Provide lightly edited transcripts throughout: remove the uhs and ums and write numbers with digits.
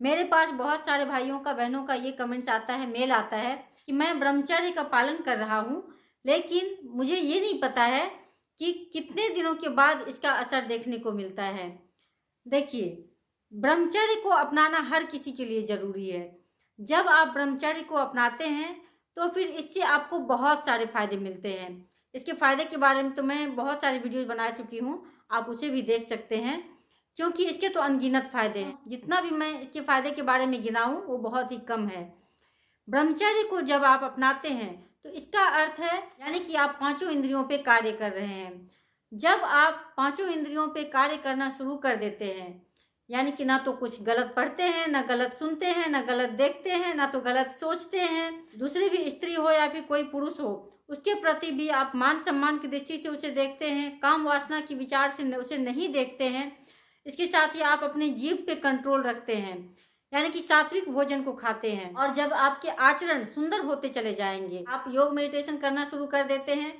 मेरे पास बहुत सारे भाइयों का, बहनों का ये कमेंट्स आता है, मेल आता है कि मैं ब्रह्मचर्य का पालन कर रहा हूँ, लेकिन मुझे ये नहीं पता है कि कितने दिनों के बाद इसका असर देखने को मिलता है। देखिए, ब्रह्मचर्य को अपनाना हर किसी के लिए ज़रूरी है। जब आप ब्रह्मचर्य को अपनाते हैं, तो फिर इससे आपको बहुत सारे फ़ायदे मिलते हैं। इसके फ़ायदे के बारे में तो मैं बहुत सारी वीडियोज़ बना चुकी हूँ, आप उसे भी देख सकते हैं, क्योंकि इसके तो अनगिनत फ़ायदे हैं। जितना भी मैं इसके फ़ायदे के बारे में गिनाऊँ, वो बहुत ही कम है। ब्रह्मचर्य को जब आप अपनाते हैं, तो इसका अर्थ है यानी कि आप पांचों इंद्रियों पे कार्य कर रहे हैं। जब आप पांचों इंद्रियों पे कार्य करना शुरू कर देते हैं, यानी कि ना तो कुछ गलत पढ़ते हैं, ना गलत सुनते हैं, ना गलत देखते हैं, ना तो गलत सोचते हैं, दूसरी भी स्त्री हो या फिर कोई पुरुष हो, उसके प्रति भी आप मान सम्मान की दृष्टि से उसे देखते हैं, काम वासना की विचार से उसे नहीं देखते हैं। इसके साथ ही आप अपने जीभ पे कंट्रोल रखते हैं, यानी कि सात्विक भोजन को खाते हैं। और जब आपके आचरण सुंदर होते चले जाएंगे, आप योग मेडिटेशन करना शुरू कर देते हैं,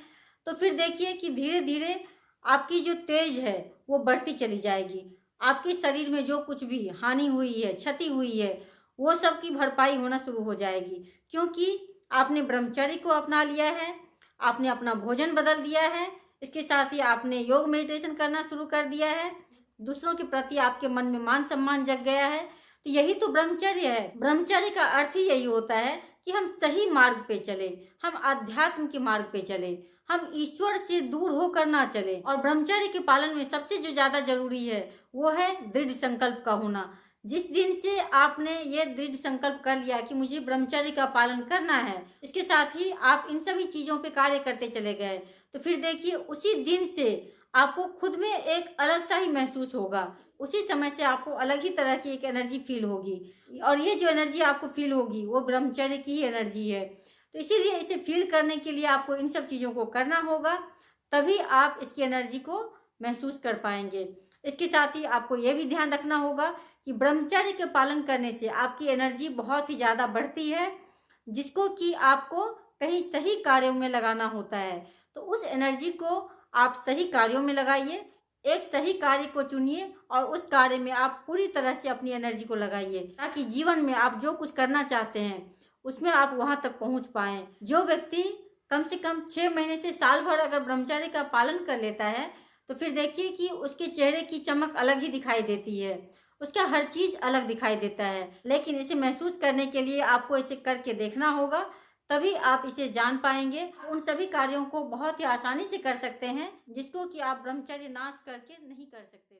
तो फिर देखिए कि धीरे धीरे आपकी जो तेज है वो बढ़ती चली जाएगी। आपके शरीर में जो कुछ भी हानि हुई है, क्षति हुई है, वो सब की भरपाई होना शुरू हो जाएगी, क्योंकि आपने ब्रह्मचर्य को अपना लिया है, आपने अपना भोजन बदल दिया है, इसके साथ ही आपने योग मेडिटेशन करना शुरू कर दिया है, दूसरों के प्रति आपके मन में मान सम्मान जग गया है। तो यही तो ब्रह्मचर्य है। ब्रह्मचर्य का अर्थ ही यही होता है कि हम सही मार्ग पे चले, हम आध्यात्म के मार्ग पे चले, हम ईश्वर से दूर होकर ना चले। और ब्रह्मचर्य के पालन में सबसे जो ज्यादा जरूरी है वो है दृढ़ संकल्प का होना। जिस दिन से आपने ये दृढ़ संकल्प कर लिया कि मुझे ब्रह्मचर्य का पालन करना है, इसके साथ ही आप इन सभी चीजों पे कार्य करते चले गए, तो फिर देखिए उसी दिन से आपको खुद में एक अलग सा ही महसूस होगा। उसी समय से आपको अलग ही तरह की एक एनर्जी फील होगी, और ये जो एनर्जी आपको फील होगी वो ब्रह्मचर्य की ही एनर्जी है। तो इसीलिए इसे फील करने के लिए आपको इन सब चीज़ों को करना होगा, तभी आप इसकी एनर्जी को महसूस कर पाएंगे। इसके साथ ही आपको ये भी ध्यान रखना होगा कि ब्रह्मचर्य के पालन करने से आपकी एनर्जी बहुत ही ज़्यादा बढ़ती है, जिसको कि आपको कहीं सही कार्यों में लगाना होता है। तो उस एनर्जी को आप सही कार्यों में लगाइए, एक सही कार्य को चुनिए और उस कार्य में आप पूरी तरह से अपनी एनर्जी को लगाइए, ताकि जीवन में आप जो कुछ करना चाहते हैं उसमें आप वहां तक पहुंच पाएं। जो व्यक्ति कम से कम 6 महीने से साल भर अगर ब्रह्मचर्य का पालन कर लेता है, तो फिर देखिए कि उसके चेहरे की चमक अलग ही दिखाई देती है, उसका हर चीज अलग दिखाई देता है। लेकिन इसे महसूस करने के लिए आपको इसे करके देखना होगा, तभी आप इसे जान पाएंगे। उन सभी कार्यों को बहुत ही आसानी से कर सकते हैं जिसको कि आप ब्रह्मचर्य नाश करके नहीं कर सकते।